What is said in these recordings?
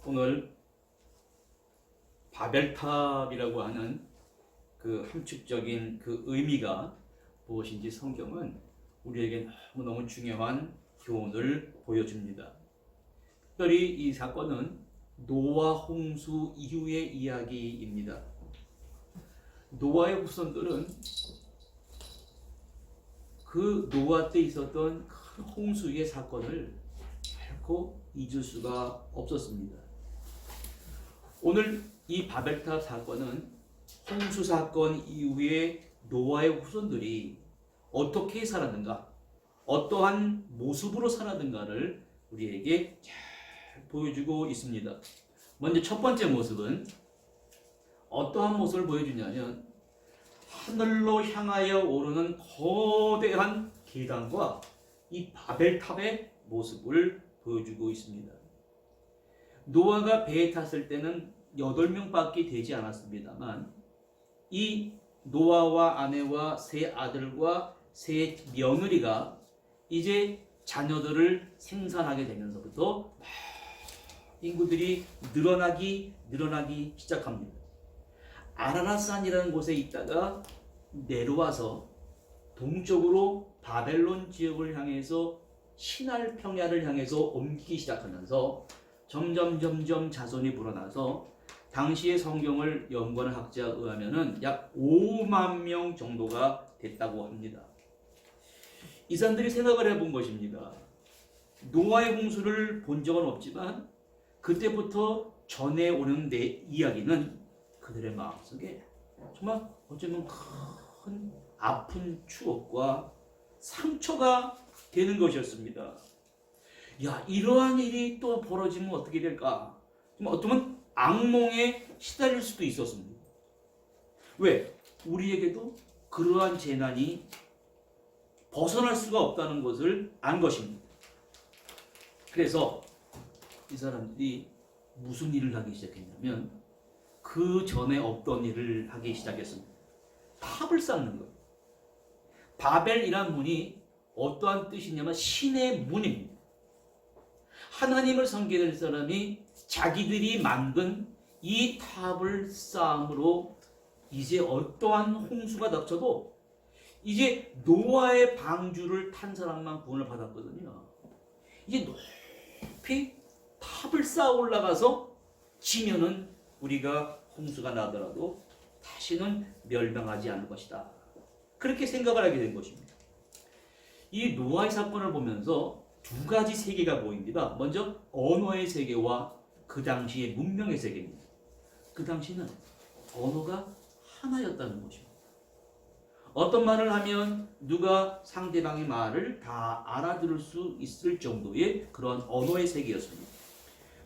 오늘 바벨탑이라고 하는 그 함축적인 그 의미가 무엇인지 성경은 우리에게 너무너무 중요한 교훈을 보여줍니다. 특별히 이 사건은 노아 홍수 이후의 이야기입니다. 노아의 후손들은 그 노아 때 있었던 큰 홍수의 사건을 결코 잊을 수가 없었습니다. 오늘 이 바벨탑 사건은 홍수 사건 이후에 노아의 후손들이 어떻게 살았는가, 어떠한 모습으로 살았는가를 우리에게 잘 보여주고 있습니다. 먼저 첫 번째 모습은 어떠한 모습을 보여주냐면 하늘로 향하여 오르는 거대한 계단과 이 바벨탑의 모습을 보여주고 있습니다. 노아가 배에 탔을 때는 8명밖에 되지 않았습니다만 이 노아와 아내와 세 아들과 세 며느리가 이제 자녀들을 생산하게 되면서부터 인구들이 늘어나기 시작합니다. 아라랏산이라는 곳에 있다가 내려와서 동쪽으로 바벨론 지역을 향해서 시날 평야를 향해서 옮기기 시작하면서 점점 자손이 불어나서 당시의 성경을 연구하는 학자에 의하면 약 5만 명 정도가 됐다고 합니다. 이 사람들이 생각을 해본 것입니다. 노아의 홍수를 본 적은 없지만 그때부터 전해오는 내 이야기는 그들의 마음속에 정말 어쩌면 큰 아픈 추억과 상처가 되는 것이었습니다. 야, 이러한 일이 또 벌어지면 어떻게 될까? 어쩌면 악몽에 시달릴 수도 있었습니다. 왜? 우리에게도 그러한 재난이 벗어날 수가 없다는 것을 안 것입니다. 그래서 이 사람들이 무슨 일을 하기 시작했냐면 그 전에 없던 일을 하기 시작했습니다. 탑을 쌓는 거예요. 바벨이란 문이 어떠한 뜻이냐면 신의 문입니다. 하나님을 섬기는 사람이 자기들이 만든 이 탑을 쌓음으로 이제 어떠한 홍수가 닥쳐도 이제 노아의 방주를 탄 사람만 구원을 받았거든요. 이제 높이 탑을 쌓아 올라가서 지면은 우리가 홍수가 나더라도 다시는 멸망하지 않을 것이다. 그렇게 생각을 하게 된 것입니다. 이 노아의 사건을 보면서 두 가지 세계가 보입니다. 먼저 언어의 세계와 그 당시의 문명의 세계입니다. 그 당시는 언어가 하나였다는 것입니다. 어떤 말을 하면 누가 상대방의 말을 다 알아들을 수 있을 정도의 그런 언어의 세계였습니다.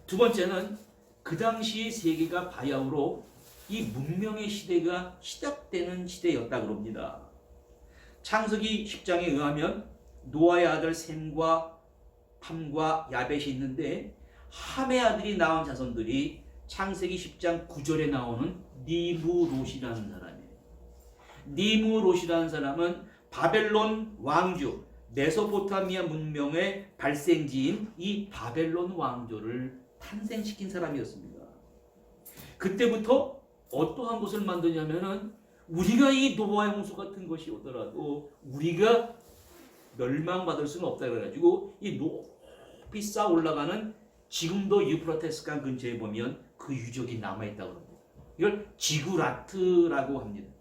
두 번째는 그 당시의 세계가 바야흐로 이 문명의 시대가 시작되는 시대였다고 합니다. 창세기 10장에 의하면 노아의 아들 셈과 함과 야벳이 있는데 함의 아들이 낳은 자손들이 창세기 10장 9절에 나오는 니무롯이라는 사람이에요. 니무롯이라는 사람은 바벨론 왕조 메소포타미아 문명의 발생지인 이 바벨론 왕조를 탄생시킨 사람이었습니다. 그때부터 어떠한 것을 만드냐면은 우리가 이 노아의 홍수 같은 것이 오더라도 우리가 멸망받을 수는 없다 그래가지고 이 높이 쌓아 올라가는 지금도 유프라테스강 근처에 보면 그 유적이 남아있다고 합니다. 이걸 지구라트라고 합니다.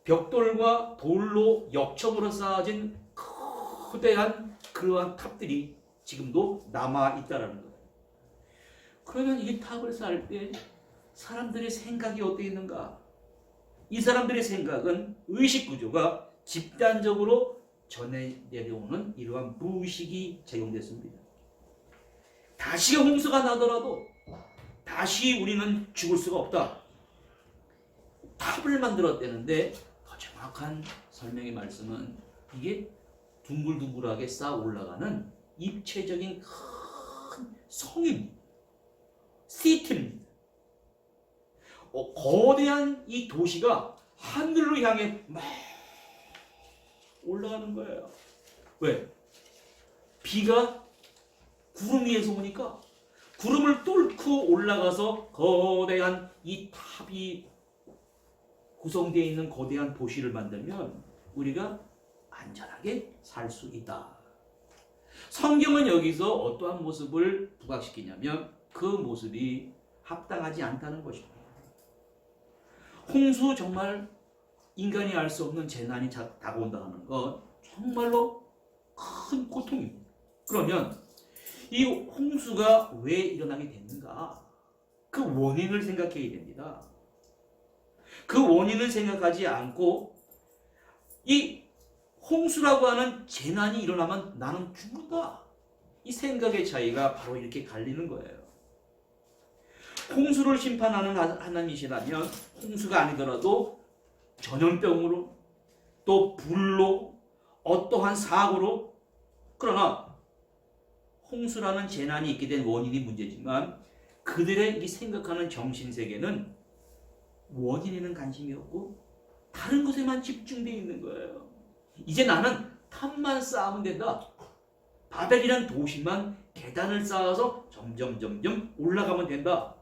벽돌과 돌로 역청으로 쌓아진 거대한 그러한 탑들이 지금도 남아있다는 거예요. 그러면 이 탑을 쌓을 때 사람들의 생각이 어떻게 있는가? 이 사람들의 생각은 의식구조가 집단적으로 전해 내려오는 이러한 무의식이 적용됐습니다. 다시가 홍수가 나더라도 다시 우리는 죽을 수가 없다. 탑을 만들었다는데 더 정확한 설명의 말씀은 이게 둥글둥글하게 쌓아 올라가는 입체적인 큰 성입니다. 시티입니다. 거대한 이 도시가 하늘로 향해 막 올라가는 거예요. 왜? 비가 구름 위에서 오니까 구름을 뚫고 올라가서 거대한 이 탑이 구성되어 있는 거대한 도시를 만들면 우리가 안전하게 살 수 있다. 성경은 여기서 어떠한 모습을 부각시키냐면 그 모습이 합당하지 않다는 것입니다. 홍수 정말 인간이 알 수 없는 재난이 다가온다는 건 정말로 큰 고통입니다. 그러면 이 홍수가 왜 일어나게 됐는가? 그 원인을 생각해야 됩니다. 그 원인을 생각하지 않고 이 홍수라고 하는 재난이 일어나면 나는 죽는다. 이 생각의 차이가 바로 이렇게 갈리는 거예요. 홍수를 심판하는 하나님이시라면 홍수가 아니더라도 전염병으로 또 불로 어떠한 사고로 그러나 홍수라는 재난이 있게 된 원인이 문제지만 그들의 이 생각하는 정신세계는 원인에는 관심이 없고 다른 것에만 집중되어 있는 거예요. 이제 나는 탑만 쌓으면 된다. 바벨이란 도시만 계단을 쌓아서 점점 올라가면 된다.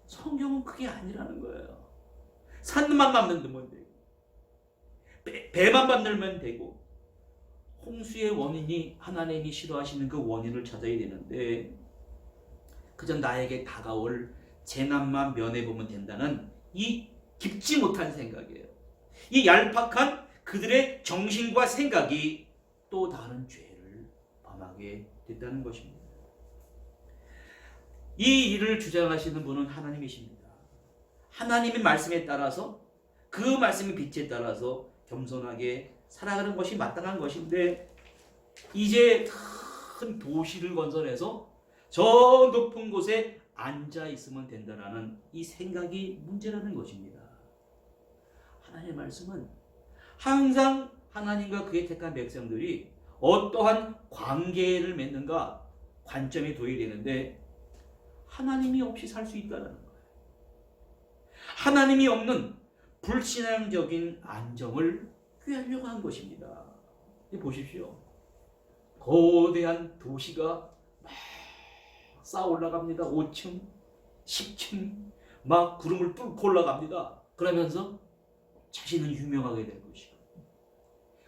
성경은 그게 아니라는 거예요. 산만 만들면 되고 배만 만들면 되고 홍수의 원인이 하나님이 싫어하시는 그 원인을 찾아야 되는데 그저 나에게 다가올 재난만 면해보면 된다는 이 깊지 못한 생각이에요. 이 얄팍한 그들의 정신과 생각이 또 다른 죄를 범하게 됐다는 것입니다. 이 일을 주장하시는 분은 하나님이십니다. 하나님의 말씀에 따라서 그 말씀의 빛에 따라서 겸손하게 살아가는 것이 마땅한 것인데 이제 큰 도시를 건설해서 저 높은 곳에 앉아 있으면 된다는 이 생각이 문제라는 것입니다. 하나님의 말씀은 항상 하나님과 그의 택한 백성들이 어떠한 관계를 맺는가 관점에 둬야 되는데 하나님이 없이 살 수 있다는 거예요. 하나님이 없는 불신앙적인 안정을 꾀하려고 한 것입니다. 보십시오. 거대한 도시가 막 쌓아 올라갑니다. 5층, 10층 막 구름을 뚫고 올라갑니다. 그러면서 자신은 유명하게 될 것이고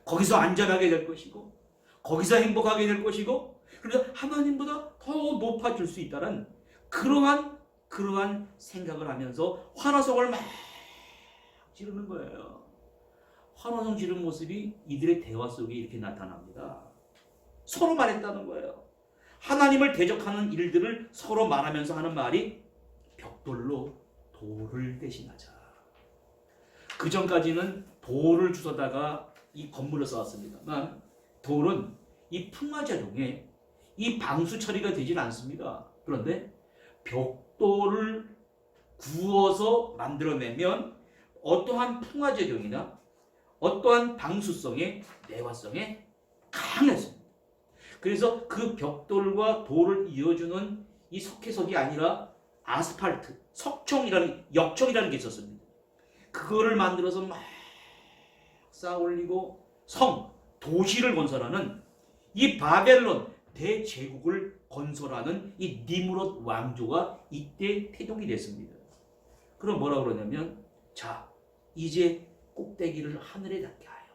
거기서 안전하게 될 것이고 거기서 행복하게 될 것이고 그래서 하나님보다 더 높아질 수 있다는 그러한 생각을 하면서 환호성을 막 지르는 거예요. 환호성 지르는 모습이 이들의 대화 속에 이렇게 나타납니다. 서로 말했다는 거예요. 하나님을 대적하는 일들을 서로 말하면서 하는 말이 벽돌로 돌을 대신하자. 그 전까지는 돌을 주워다가 이 건물을 쌓았습니다만 돌은 이 풍화작용에 이 방수 처리가 되질 않습니다. 그런데 벽돌을 구워서 만들어내면 어떠한 풍화작용이나 어떠한 방수성에 내화성에 강했습니다. 그래서 그 벽돌과 돌을 이어주는 이 석회석이 아니라 아스팔트, 역청이라는 게 있었습니다. 그거를 만들어서 막 쌓아 올리고 도시를 건설하는 이 바벨론 대제국을 건설하는 이 니므롯 왕조가 이때 태동이 됐습니다. 그럼 뭐라고 그러냐면 자 이제 꼭대기를 하늘에 닿게 하여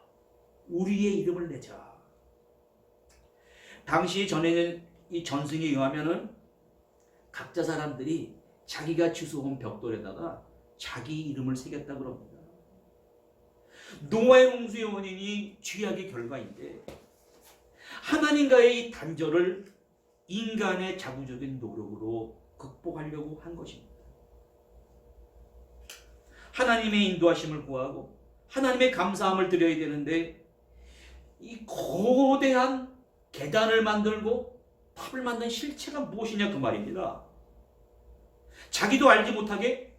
우리의 이름을 내자. 당시 전에는 이 전승에 의하면은 각자 사람들이 자기가 주워온 벽돌에다가 자기 이름을 새겼다 그럽니다. 노아의 홍수의 원인이 죄악의 결과인데 하나님과의 이 단절을 인간의 자구적인 노력으로 극복하려고 한 것입니다. 하나님의 인도하심을 구하고 하나님의 감사함을 드려야 되는데 이 거대한 계단을 만들고 탑을 만든 실체가 무엇이냐 그 말입니다. 자기도 알지 못하게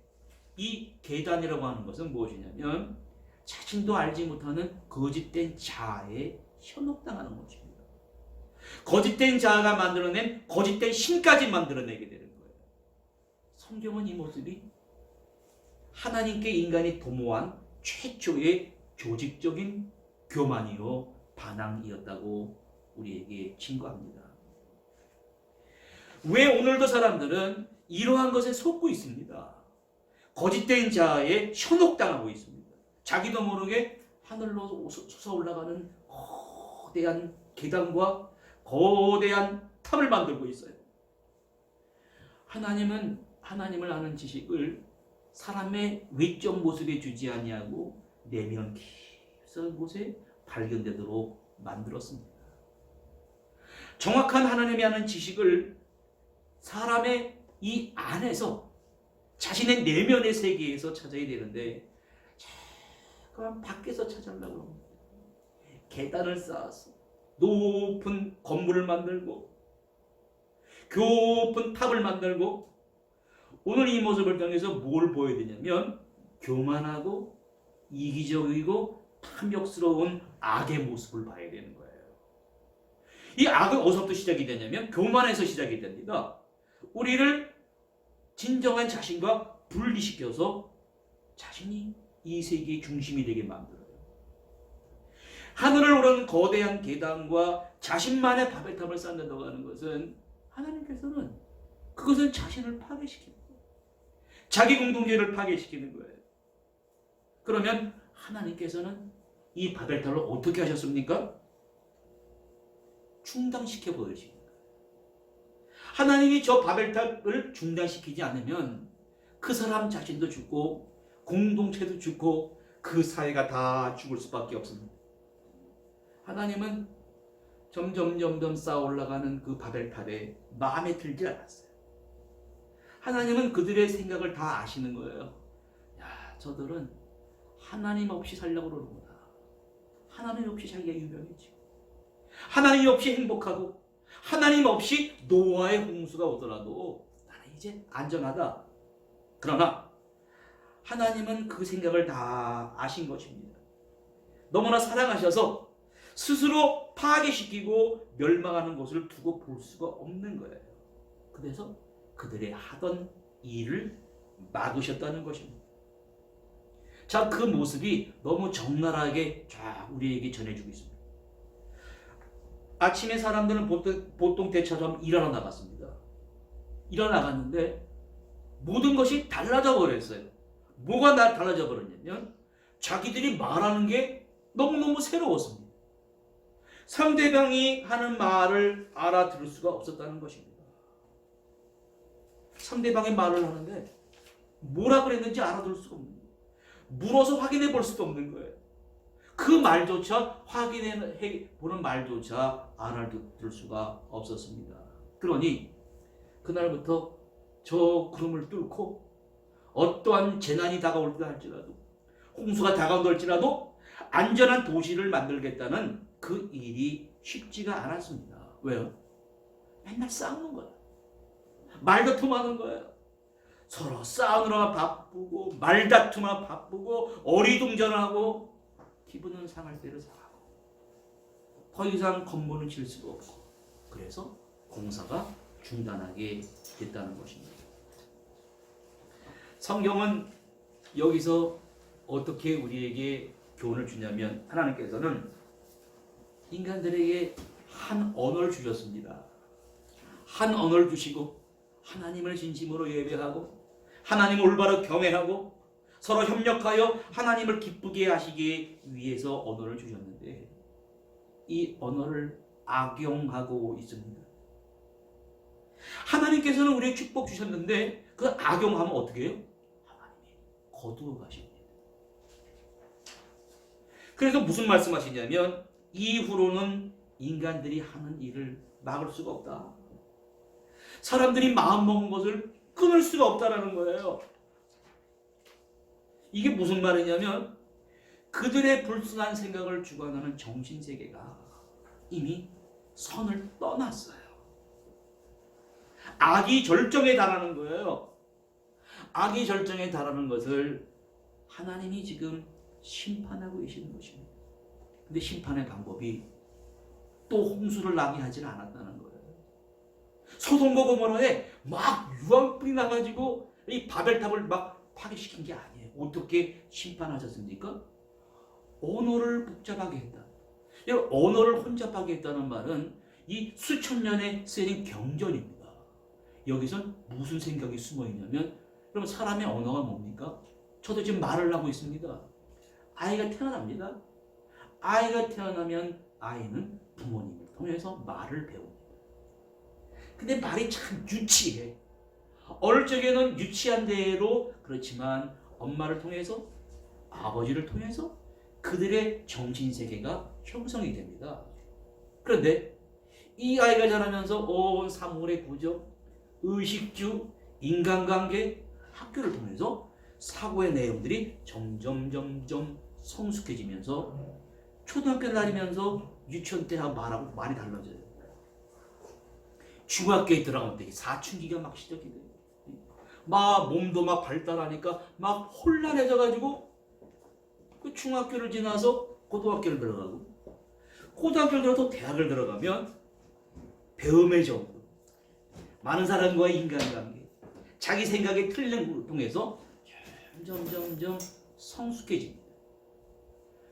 이 계단이라고 하는 것은 무엇이냐면 자신도 알지 못하는 거짓된 자아에 현혹당하는 것입니다. 거짓된 자아가 만들어낸 거짓된 신까지 만들어내게 되는 거예요. 성경은 이 모습이 하나님께 인간이 도모한 최초의 조직적인 교만이요 반항이었다고 우리에게 증거합니다. 왜 오늘도 사람들은 이러한 것에 속고 있습니다. 거짓된 자에 현혹당하고 있습니다. 자기도 모르게 하늘로 솟아올라가는 거대한 계단과 거대한 탑을 만들고 있어요. 하나님을 아는 지식을 사람의 외적 모습에 주지 아니하고 내면 깊은 곳에 발견되도록 만들었습니다. 정확한 하나님이 아는 지식을 사람의 이 안에서 자신의 내면의 세계에서 찾아야 되는데 잠깐 밖에서 찾으려고 합니다. 계단을 쌓아서 높은 건물을 만들고 높은 탑을 만들고 오늘 이 모습을 통해서 뭘 보여야 되냐면 교만하고 이기적이고 탐욕스러운 악의 모습을 봐야 되는 거예요. 이 악은 어디서부터 시작이 되냐면 교만에서 시작이 됩니다. 우리를 진정한 자신과 분리시켜서 자신이 이 세계의 중심이 되게 만들어요. 하늘을 오른 거대한 계단과 자신만의 바벨탑을 쌓는다고 하는 것은 하나님께서는 그것은 자신을 파괴시키는 거예요. 자기 공동체를 파괴시키는 거예요. 그러면 하나님께서는 이 바벨탑을 어떻게 하셨습니까? 중단시켜 버리신 거예요. 하나님이 저 바벨탑을 중단시키지 않으면 그 사람 자신도 죽고 공동체도 죽고 그 사회가 다 죽을 수밖에 없습니다. 하나님은 점점 쌓아 올라가는 그 바벨탑에 마음에 들지 않았어요. 하나님은 그들의 생각을 다 아시는 거예요. 야, 저들은 하나님 없이 살려고 그러는구나. 하나님 없이 자기가 유명해지고 하나님 없이 행복하고 하나님 없이 노아의 홍수가 오더라도 나는 이제 안전하다. 그러나 하나님은 그 생각을 다 아신 것입니다. 너무나 사랑하셔서 스스로 파괴시키고 멸망하는 것을 두고 볼 수가 없는 거예요. 그래서 그들의 하던 일을 막으셨다는 것입니다. 자, 그 모습이 너무 적나라하게 쫙 우리에게 전해주고 있습니다. 아침에 사람들은 보통 때처럼 일하러 나갔습니다. 일하러 나갔는데 모든 것이 달라져 버렸어요. 뭐가 달라져 버렸냐면 자기들이 말하는 게 너무너무 새로웠습니다. 상대방이 하는 말을 알아들을 수가 없었다는 것입니다. 상대방의 말을 하는데 뭐라 그랬는지 알아들을 수가 없는 거예요. 물어서 확인해 볼 수도 없는 거예요. 그 말조차 확인해 보는 말조차 알아들을 수가 없었습니다. 그러니 그날부터 저 구름을 뚫고 어떠한 재난이 다가올다 할지라도 홍수가 다가온다 할지라도 안전한 도시를 만들겠다는 그 일이 쉽지가 않았습니다. 왜요? 맨날 싸우는 거예요. 말다툼하는 거예요. 서로 싸우느라 바쁘고 말다툼하느라 바쁘고 어리둥절하고 기분은 상할 대로 상하고 더 이상 건물은 질 수가 없고 그래서 공사가 중단하게 됐다는 것입니다. 성경은 여기서 어떻게 우리에게 교훈을 주냐면 하나님께서는 인간들에게 한 언어를 주셨습니다. 한 언어를 주시고 하나님을 진심으로 예배하고 하나님을 올바로 경외하고 서로 협력하여 하나님을 기쁘게 하시기 위해서 언어를 주셨는데 이 언어를 악용하고 있습니다. 하나님께서는 우리에게 축복 주셨는데 그 악용하면 어떻게 해요? 하나님이 거두어 가십니다. 그래서 무슨 말씀하시냐면 이후로는 인간들이 하는 일을 막을 수가 없다. 사람들이 마음먹은 것을 끊을 수가 없다라는 거예요. 이게 무슨 말이냐면 그들의 불순한 생각을 주관하는 정신세계가 이미 선을 떠났어요. 악이 절정에 달하는 거예요. 악이 절정에 달하는 것을 하나님이 지금 심판하고 계시는 것입니다. 근데 심판의 방법이 또 홍수를 나게 하지는 않았다는 거예요. 소돔과 고모라에 막 유황불이 나가지고 이 바벨탑을 막 파괴시킨 게 아니에요. 어떻게 심판하셨습니까? 언어를 복잡하게 했다. 언어를 혼잡하게 했다는 말은 이 수천 년에 쓰인 경전입니다. 여기선 무슨 생각이 숨어 있냐면, 그럼 사람의 언어가 뭡니까? 저도 지금 말을 하고 있습니다. 아이가 태어납니다. 아이가 태어나면 아이는 부모님을 통해서 말을 배웁니다. 근데 말이 참 유치해. 어릴 적에는 유치한 대로 그렇지만 엄마를 통해서, 아버지를 통해서 그들의 정신세계가 형성이 됩니다. 그런데 이 아이가 자라면서 온 사물의 구조, 의식주, 인간관계, 학교를 통해서 사고의 내용들이 점점 성숙해지면서 초등학교 다니면서 유치원 때하고 말하고 많이 달라져요. 중학교에 들어가면 되게 사춘기가 막 시작이 돼요. 막 몸도 막 발달하니까 막 혼란해져가지고 그 중학교를 지나서 고등학교를 들어가고, 고등학교를 들어서 대학을 들어가면 배움의 정보, 많은 사람과의 인간관계, 자기 생각이 틀린 걸 통해서 점점 성숙해집니다.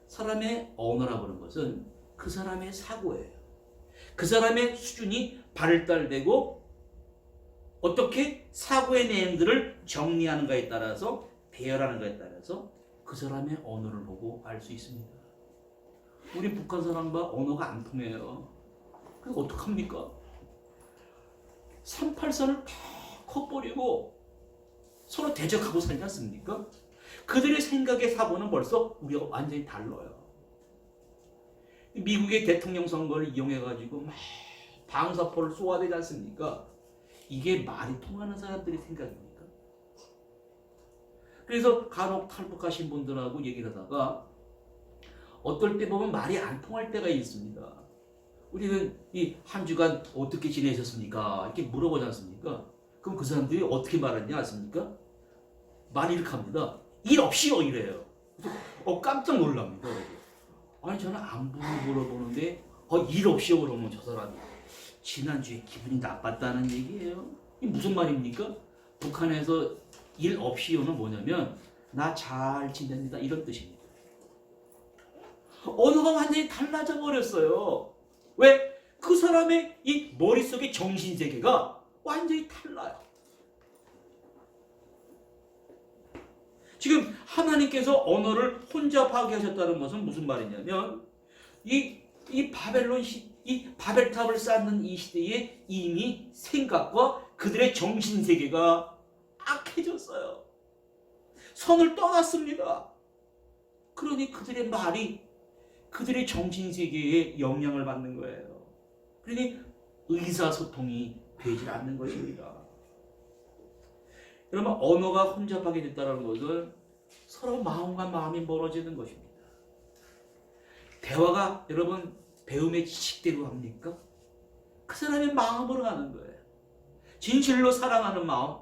사람의 언어라고 하는 것은 그 사람의 사고예요. 그 사람의 수준이 발달되고 어떻게 사고의 내용들을 정리하는가에 따라서, 배열하는가에 따라서 그 사람의 언어를 보고 알 수 있습니다. 우리 북한 사람과 언어가 안 통해요. 그래서 어떡합니까? 38선을 다 커버리고 서로 대적하고 살지 않습니까? 그들의 생각의 사고는 벌써 우리가 완전히 달라요. 미국의 대통령 선거를 이용해가지고 막 방사포를 쏘아대지 않습니까? 이게 말이 통하는 사람들의 생각입니까? 그래서 간혹 탈북하신 분들하고 얘기를 하다가 어떨 때 보면 말이 안 통할 때가 있습니다. 우리는 이 한 주간 어떻게 지내셨습니까? 이렇게 물어보지 않습니까? 그럼 그 사람들이 어떻게 말하냐 않습니까? 말이 이렇게 합니다. 일 없이요 이래요. 깜짝 놀랍니다. 아니 저는 안부를 물어보는데 일 없이요 그러면 저 사람이 지난주에 기분이 나빴다는 얘기예요. 이게 무슨 말입니까? 북한에서 일 없이요는 뭐냐면 나 잘 지냅니다 이런 뜻입니다. 언어가 완전히 달라져 버렸어요. 왜? 그 사람의 이 머릿속의 정신세계가 완전히 달라요. 지금 하나님께서 언어를 혼자 파괴하셨다는 것은 무슨 말이냐면 이 바벨탑을 쌓는 이 시대에 이미 생각과 그들의 정신세계가 악해졌어요. 선을 떠났습니다. 그러니 그들의 말이 그들의 정신세계에 영향을 받는 거예요. 그러니 의사소통이 되지 않는 것입니다. 여러분, 언어가 혼잡하게 됐다는 것은 서로 마음과 마음이 멀어지는 것입니다. 대화가 여러분 배움의 지식대로 합니까? 그 사람의 마음으로 가는 거예요. 진실로 사랑하는 마음.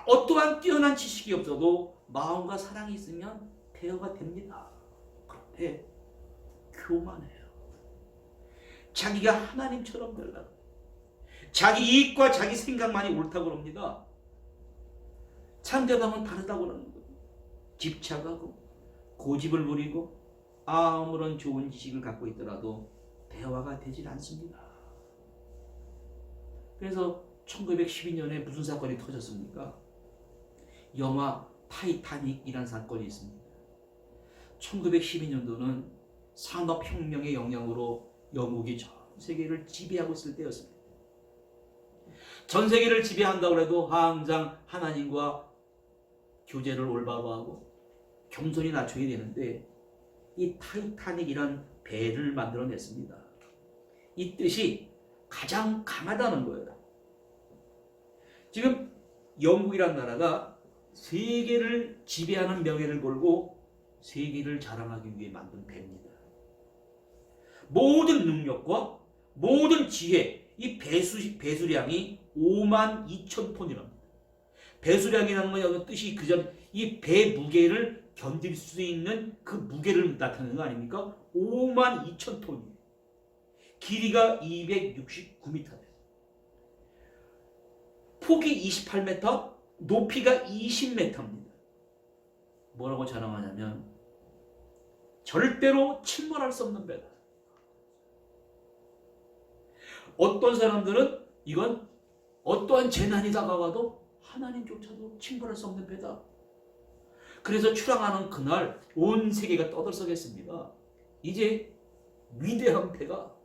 어떠한 뛰어난 지식이 없어도 마음과 사랑이 있으면 대화가 됩니다. 그런데 교만해요. 자기가 하나님처럼 되려고, 자기 이익과 자기 생각만이 옳다고 그럽니다. 상대방은 다르다고 그러는 거예요. 집착하고 고집을 부리고 아무런 좋은 지식을 갖고 있더라도 대화가 되질 않습니다. 그래서 1912년에 무슨 사건이 터졌습니까? 영화 타이타닉이라는 사건이 있습니다. 1912년도는 산업혁명의 영향으로 영국이 전 세계를 지배하고 있을 때였습니다. 전 세계를 지배한다고 해도 항상 하나님과 교제를 올바로 하고 겸손히 낮춰야 되는데 이 타이타닉이란 배를 만들어냈습니다. 이 뜻이 가장 강하다는 거예요. 지금 영국이란 나라가 세계를 지배하는 명예를 걸고 세계를 자랑하기 위해 만든 배입니다. 모든 능력과 모든 지혜, 이 배수량이 52,000톤이랍니다. 배수량이라는 건 여기 뜻이 그전 이 배 무게를 견딜 수 있는 그 무게를 나타내는 거 아닙니까? 52,000톤이에요. 길이가 269m예요. 폭이 28m, 높이가 20m입니다. 뭐라고 자랑하냐면 절대로 침몰할 수 없는 배다. 어떤 사람들은 이건 어떠한 재난이 다가와도 하나님조차도 징벌할 수 없는 배다. 그래서 출항하는 그날 온 세계가 떠들썩했습니다. 이제 위대한 배가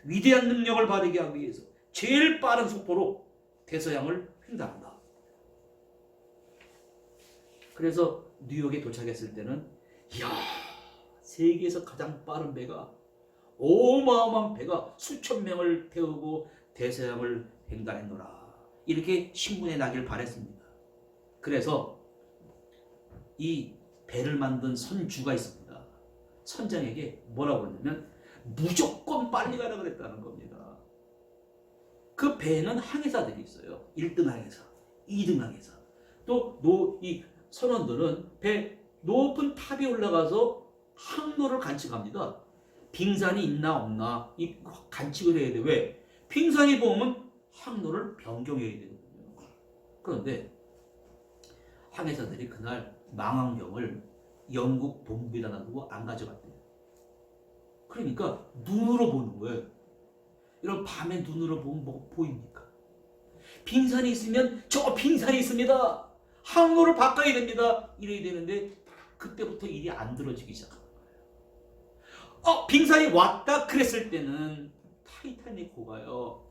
위대한 능력을 발휘하기 하기 위해서 제일 빠른 속도로 대서양을 횡단한다. 그래서 뉴욕에 도착했을 때는 이야, 세계에서 가장 빠른 배가, 어마어마한 배가 수천 명을 태우고 대서양을 횡단했노라, 이렇게 신문에 나길 바랬습니다. 그래서 이 배를 만든 선주가 있습니다. 선장에게 뭐라고 그러냐면 무조건 빨리 가라 그랬다는 겁니다. 그 배에는 항해사들이 있어요. 1등 항해사, 2등 항해사. 또 이 선원들은 배 높은 탑에 올라가서 항로를 관측합니다. 빙산이 있나 없나 이 관측을 해야 돼. 왜? 빙산이 보면 항로를 변경해야 되거든요. 그런데 항해사들이 그날 망원경을 영국 본부에다 놔두고 안 가져갔대요. 그러니까 눈으로 보는 거예요. 이런 밤에 눈으로 보면 뭐 보입니까? 빙산이 있으면 저 빙산이 있습니다, 항로를 바꿔야 됩니다, 이래야 되는데 그때부터 일이 안 들어지기 시작하는 거예요. 빙산이 왔다 그랬을 때는 타이타닉 호가요,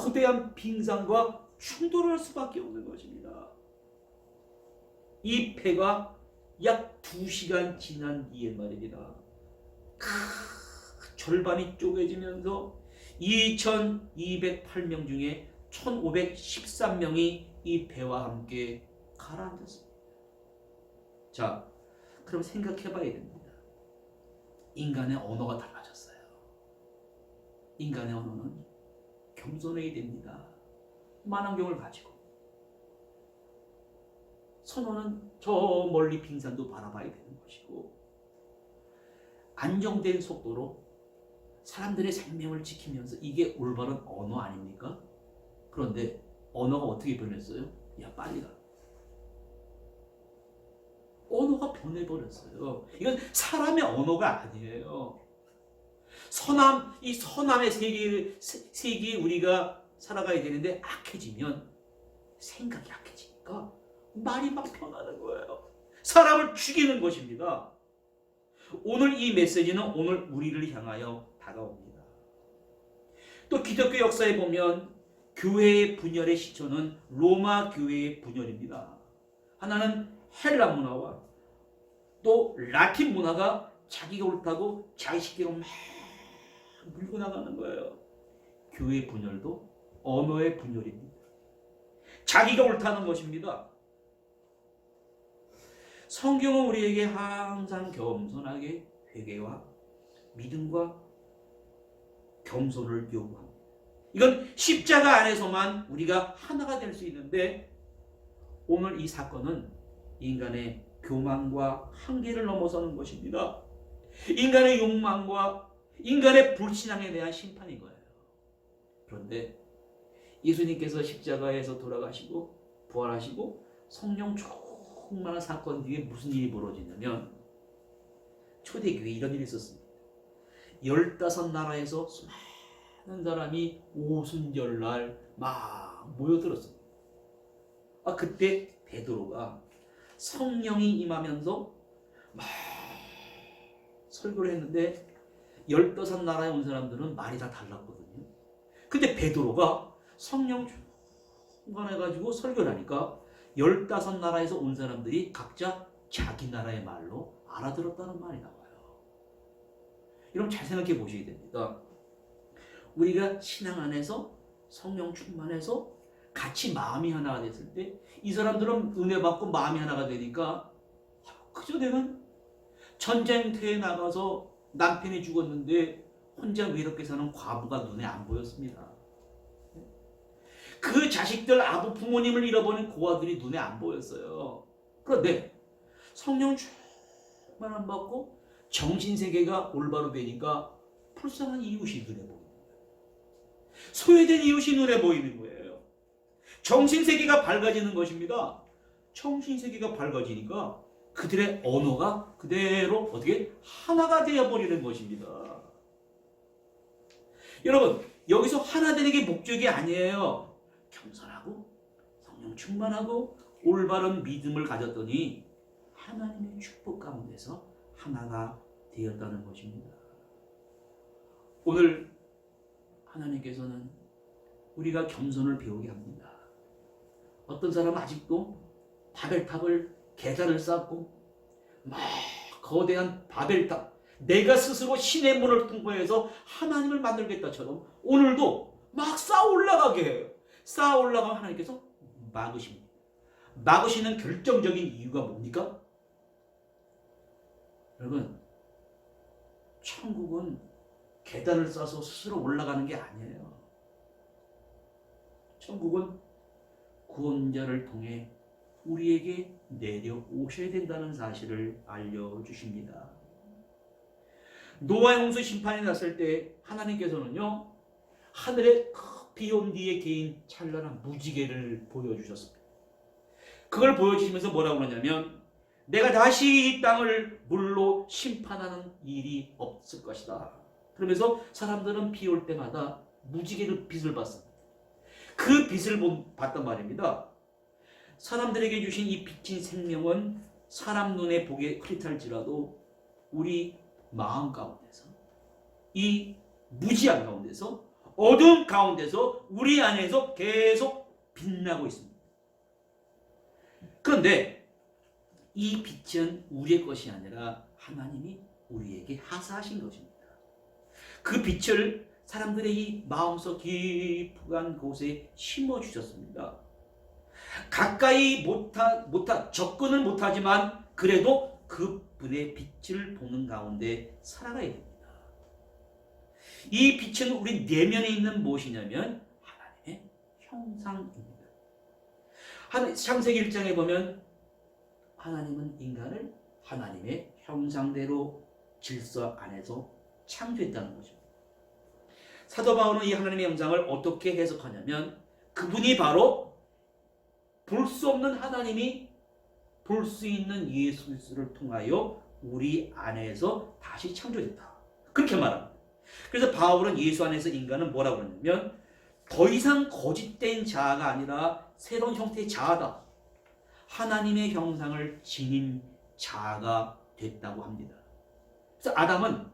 거대한 빙산과 충돌할 수밖에 없는 것입니다. 이 배가 약 2시간 지난 뒤에 말입니다, 절반이 쪼개지면서 2208명 중에 1513명이 이 배와 함께 가라앉았습니다. 자, 그럼 생각해 봐야 됩니다. 인간의 언어가 달라졌어요. 인간의 언어는 겸손해야 됩니다. 만원경을 가지고. 선원은 저 멀리 빙산도 바라봐야 되는 것이고, 안정된 속도로 사람들의 생명을 지키면서, 이게 올바른 언어 아닙니까? 그런데 언어가 어떻게 변했어요? 야, 빨리 가. 언어가 변해버렸어요. 이건 사람의 언어가 아니에요. 이 선함의 세계에 우리가 살아가야 되는데 악해지면 생각이 약해지니까 말이 막 변하는 거예요. 사람을 죽이는 것입니다. 오늘 이 메시지는 오늘 우리를 향하여 다가옵니다. 또 기독교 역사에 보면 교회의 분열의 시초는 로마 교회의 분열입니다. 하나는 헬라 문화와 또 라틴 문화가 자기가 옳다고 자기식대로 막 물고 나가는 거예요. 교회의 분열도 언어의 분열입니다. 자기가 옳다는 것입니다. 성경은 우리에게 항상 겸손하게 회개와 믿음과 겸손을 요구합니다. 이건 십자가 안에서만 우리가 하나가 될 수 있는데, 오늘 이 사건은 인간의 교만과 한계를 넘어서는 것입니다. 인간의 욕망과 인간의 불신앙에 대한 심판인 거예요. 그런데 예수님께서 십자가에서 돌아가시고 부활하시고 성령 충만한 사건 뒤에 무슨 일이 벌어지냐면, 초대교회에 이런 일이 있었습니다. 15나라에서 수많은 사람이 오순절날 막 모여들었습니다. 그때 베드로가 성령이 임하면서 막 설교를 했는데 15나라에 온 사람들은 말이 다 달랐거든요. 근데 베드로가 성령 충만해가지고 설교를 하니까 15나라에서 온 사람들이 각자 자기 나라의 말로 알아들었다는 말이 나와요. 여러분 잘 생각해 보셔야 됩니다. 우리가 신앙 안에서 성령 충만해서 같이 마음이 하나가 됐을 때, 이 사람들은 은혜 받고 마음이 하나가 되니까, 그전에는 전쟁터에 나가서 남편이 죽었는데 혼자 외롭게 사는 과부가 눈에 안 보였습니다. 그 자식들 아부 부모님을 잃어버린 고아들이 눈에 안 보였어요. 그런데 성령 충만 받고 정신세계가 올바로 되니까 불쌍한 이웃이 눈에 보이는 거예요. 소외된 이웃이 눈에 보이는 거예요. 정신세계가 밝아지는 것입니다. 정신세계가 밝아지니까 그들의 언어가 그대로 어떻게 하나가 되어버리는 것입니다. 여러분, 여기서 하나 되는 게 목적이 아니에요. 겸손하고 성령 충만하고 올바른 믿음을 가졌더니 하나님의 축복 가운데서 하나가 되었다는 것입니다. 오늘 하나님께서는 우리가 겸손을 배우게 합니다. 어떤 사람은 아직도 바벨탑을 계단을 쌓고 막 거대한 바벨탑, 내가 스스로 신의 문을 통과해서 하나님을 만들겠다처럼 오늘도 막 쌓아 올라가게 해요. 쌓아 올라가면 하나님께서 막으십니다. 막으시는 결정적인 이유가 뭡니까? 여러분, 천국은 계단을 쌓아서 스스로 올라가는 게 아니에요. 천국은 구원자를 통해 우리에게 내려오셔야 된다는 사실을 알려주십니다. 노아의 홍수 심판이 났을 때 하나님께서는요, 하늘에 비온 뒤에 개인 찬란한 무지개를 보여주셨습니다. 그걸 보여주시면서 뭐라고 그러냐면, 내가 다시 이 땅을 물로 심판하는 일이 없을 것이다. 그러면서 사람들은 비 올 때마다 무지개를 빛을 봤습니다. 그 빛을 봤단 말입니다. 사람들에게 주신 이 빛인 생명은 사람 눈에 보기에 흐릿할지라도 우리 마음 가운데서, 이 무지한 가운데서, 어두운 가운데서 우리 안에서 계속 빛나고 있습니다. 그런데 이 빛은 우리의 것이 아니라 하나님이 우리에게 하사하신 것입니다. 그 빛을 사람들의 이 마음속 깊은 곳에 심어주셨습니다. 가까이 접근은 못하지만 그래도 그분의 빛을 보는 가운데 살아가야 됩니다. 이 빛은 우리 내면에 있는 무엇이냐면 하나님의 형상입니다. 창세기 1장에 보면 하나님은 인간을 하나님의 형상대로 질서 안에서 창조했다는 거죠. 사도 바울은 이 하나님의 형상을 어떻게 해석하냐면 그분이 바로 볼 수 없는 하나님이 볼 수 있는 예수 그리스도를 통하여 우리 안에서 다시 창조됐다. 그렇게 말합니다. 그래서 바울은 예수 안에서 인간은 뭐라고 그러냐면 더 이상 거짓된 자아가 아니라 새로운 형태의 자아다. 하나님의 형상을 지닌 자아가 됐다고 합니다. 그래서 아담은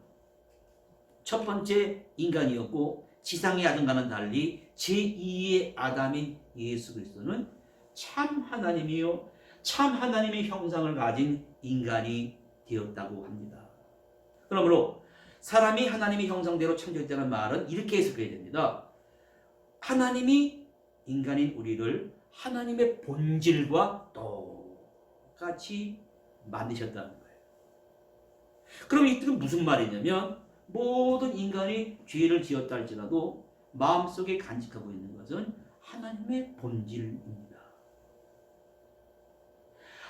첫 번째 인간이었고 지상의 아담과는 달리 제2의 아담인 예수 그리스도는 참 하나님이요 참 하나님의 형상을 가진 인간이 되었다고 합니다. 그러므로 사람이 하나님의 형상대로 창조했다는 말은 이렇게 해석해야 됩니다. 하나님이 인간인 우리를 하나님의 본질과 똑같이 만드셨다는 거예요. 그럼 이 뜻은 무슨 말이냐면 모든 인간이 죄를 지었다 할지라도 마음속에 간직하고 있는 것은 하나님의 본질입니다.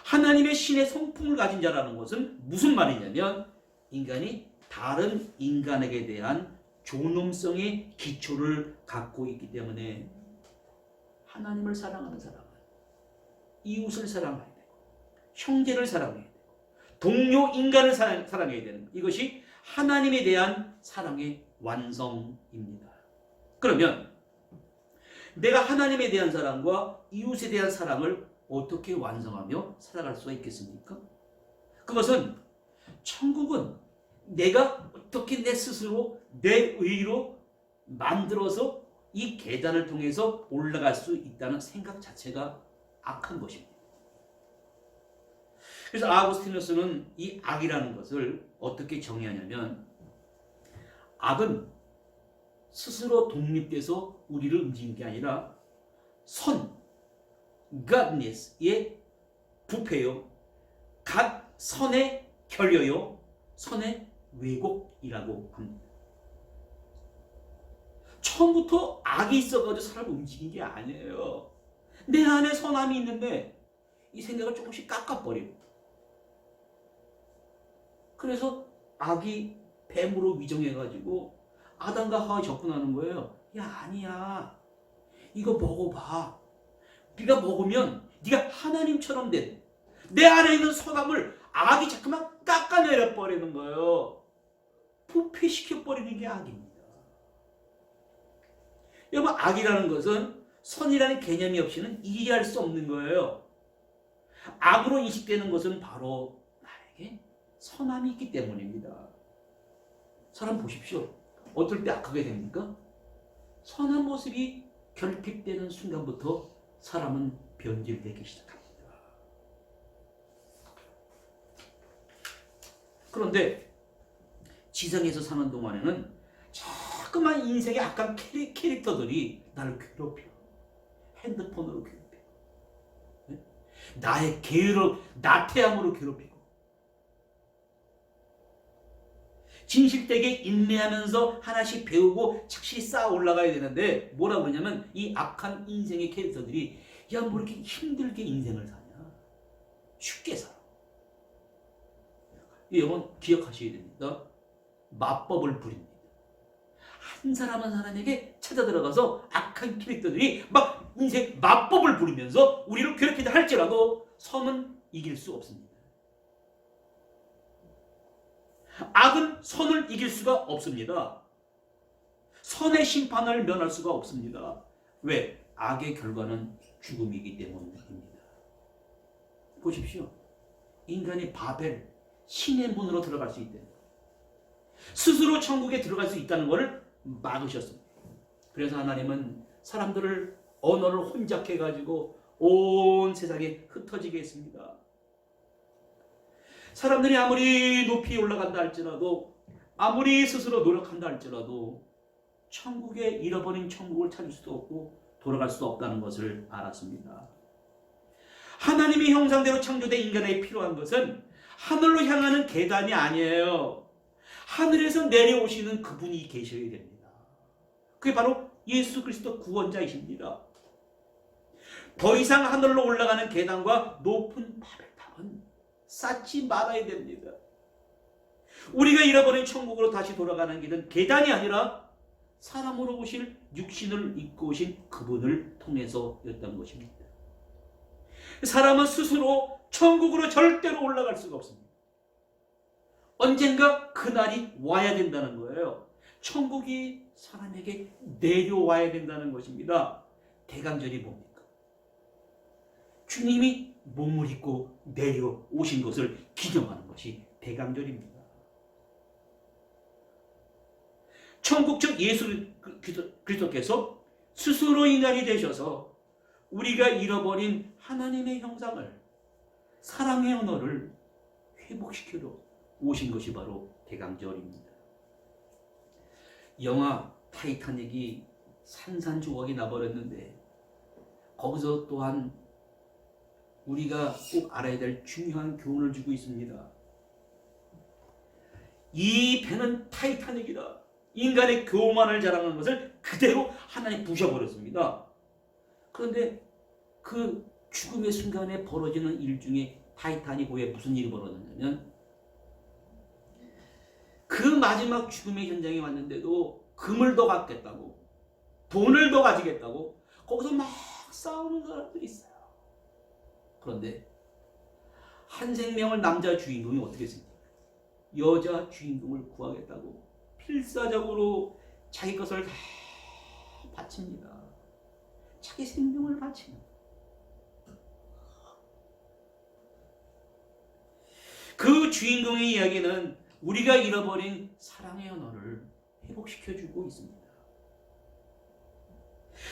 하나님의 신의 성품을 가진 자라는 것은 무슨 말이냐면 인간이 다른 인간에게 대한 존엄성의 기초를 갖고 있기 때문에 하나님을 사랑하는 사람은 이웃을 사랑해야 되고 형제를 사랑해야 되고 동료 인간을 사랑해야 되는 이것이 하나님에 대한 사랑의 완성입니다. 그러면 내가 하나님에 대한 사랑과 이웃에 대한 사랑을 어떻게 완성하며 살아갈 수가 있겠습니까? 그것은 천국은 내가 어떻게 내 스스로 내 의로 만들어서 이 계단을 통해서 올라갈 수 있다는 생각 자체가 악한 것입니다. 그래서 아우구스티누스는 이 악이라는 것을 어떻게 정의하냐면 악은 스스로 독립돼서 우리를 움직이는 게 아니라 선, godness의 부패요, 각 선의 결여요, 선의 왜곡이라고 합니다. 처음부터 악이 있어가지고 사람을 움직인 게 아니에요. 내 안에 선함이 있는데 이 생각을 조금씩 깎아버리고 그래서 악이 뱀으로 위정해가지고 아담과 하와에 접근하는 거예요. 야 아니야 이거 먹어봐. 네가 먹으면 네가 하나님처럼 돼. 내 안에 있는 선함을 악이 자꾸만 깎아내려 버리는 거예요. 부패시켜 버리는 게 악입니다. 여러분, 악이라는 것은 선이라는 개념이 없이는 이해할 수 없는 거예요. 악으로 인식되는 것은 바로 나에게 선함이 있기 때문입니다. 사람 보십시오. 어떨 때 악하게 됩니까? 선한 모습이 결핍되는 순간부터 사람은 변질되기 시작합니다. 그런데 지상에서 사는 동안에는 자꾸만 인생의 악한 캐릭터들이 나를 괴롭혀. 핸드폰으로 괴롭히고, 네? 나의 게으름, 나태함으로 괴롭히고, 진실되게 인내하면서 하나씩 배우고 착실히 쌓아 올라가야 되는데 뭐라고 그러냐면 이 악한 인생의 캐릭터들이 야, 뭐 이렇게 힘들게 인생을 사냐, 쉽게 살아. 여러분 기억하셔야 됩니다. 마법을 부립니다. 한 사람 한 사람에게 찾아 들어가서 악한 캐릭터들이 막 인생 마법을 부리면서 우리를 괴롭히다 할지라도 선은 이길 수 없습니다. 악은 선을 이길 수가 없습니다. 선의 심판을 면할 수가 없습니다. 왜? 악의 결과는 죽음이기 때문입니다. 보십시오. 인간이 바벨, 신의 문으로 들어갈 수 있대요. 스스로 천국에 들어갈 수 있다는 것을 막으셨습니다. 그래서 하나님은 사람들을 언어를 혼잡해가지고 온 세상에 흩어지게 했습니다. 사람들이 아무리 높이 올라간다 할지라도, 아무리 스스로 노력한다 할지라도 천국에 잃어버린 천국을 찾을 수도 없고 돌아갈 수 없다는 것을 알았습니다. 하나님의 형상대로 창조된 인간에게 필요한 것은 하늘로 향하는 계단이 아니에요. 하늘에서 내려오시는 그분이 계셔야 됩니다. 그게 바로 예수 그리스도 구원자이십니다. 더 이상 하늘로 올라가는 계단과 높은 바벨탑은 쌓지 말아야 됩니다. 우리가 잃어버린 천국으로 다시 돌아가는 길은 계단이 아니라 사람으로 오실 육신을 입고 오신 그분을 통해서였던 것입니다. 사람은 스스로 천국으로 절대로 올라갈 수가 없습니다. 언젠가 그날이 와야 된다는 거예요. 천국이 사람에게 내려와야 된다는 것입니다. 대강절이 뭡니까? 주님이 몸을 입고 내려오신 것을 기념하는 것이 대강절입니다. 천국적 예수 그리스도께서 스스로 인간이 되셔서 우리가 잃어버린 하나님의 형상을, 사랑의 언어를 회복시키러 오신 것이 바로 대강절입니다. 영화 타이타닉이 산산조각이 나버렸는데 거기서 또한 우리가 꼭 알아야 될 중요한 교훈을 주고 있습니다. 이 배는 타이타닉이다. 인간의 교만을 자랑하는 것을 그대로 하나님 부셔버렸습니다. 그런데 그 죽음의 순간에 벌어지는 일 중에 타이타닉 호에 무슨 일이 벌어졌냐면 그 마지막 죽음의 현장에 왔는데도 금을 더 갖겠다고, 돈을 더 가지겠다고 거기서 막 싸우는 사람들이 있어요. 그런데 한 생명을 남자 주인공이 어떻게 했습니까? 여자 주인공을 구하겠다고 필사적으로 자기 것을 다 바칩니다. 자기 생명을 바칩니다. 그 주인공의 이야기는 우리가 잃어버린 사랑의 언어를 회복시켜주고 있습니다.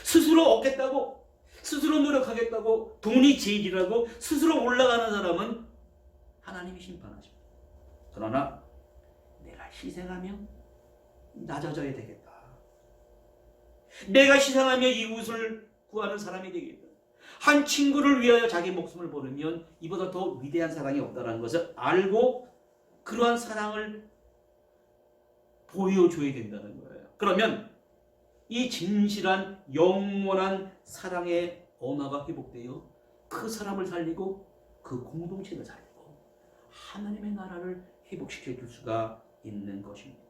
스스로 얻겠다고, 스스로 노력하겠다고, 돈이 제일이라고 스스로 올라가는 사람은 하나님이 심판하십니다. 그러나 내가 희생하며 낮아져야 되겠다. 내가 희생하며 이웃을 구하는 사람이 되겠다. 한 친구를 위하여 자기 목숨을 버리면 이보다 더 위대한 사랑이 없다는 것을 알고 그러한 사랑을 보여줘야 된다는 거예요. 그러면 이 진실한 영원한 사랑의 언어가 회복되어 그 사람을 살리고 그 공동체를 살리고 하나님의 나라를 회복시켜 줄 수가 있는 것입니다.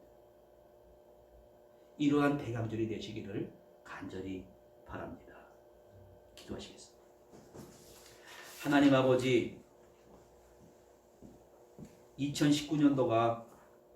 이러한 대강절이 되시기를 간절히 바랍니다. 기도하시겠습니다. 하나님 아버지, 2019년도가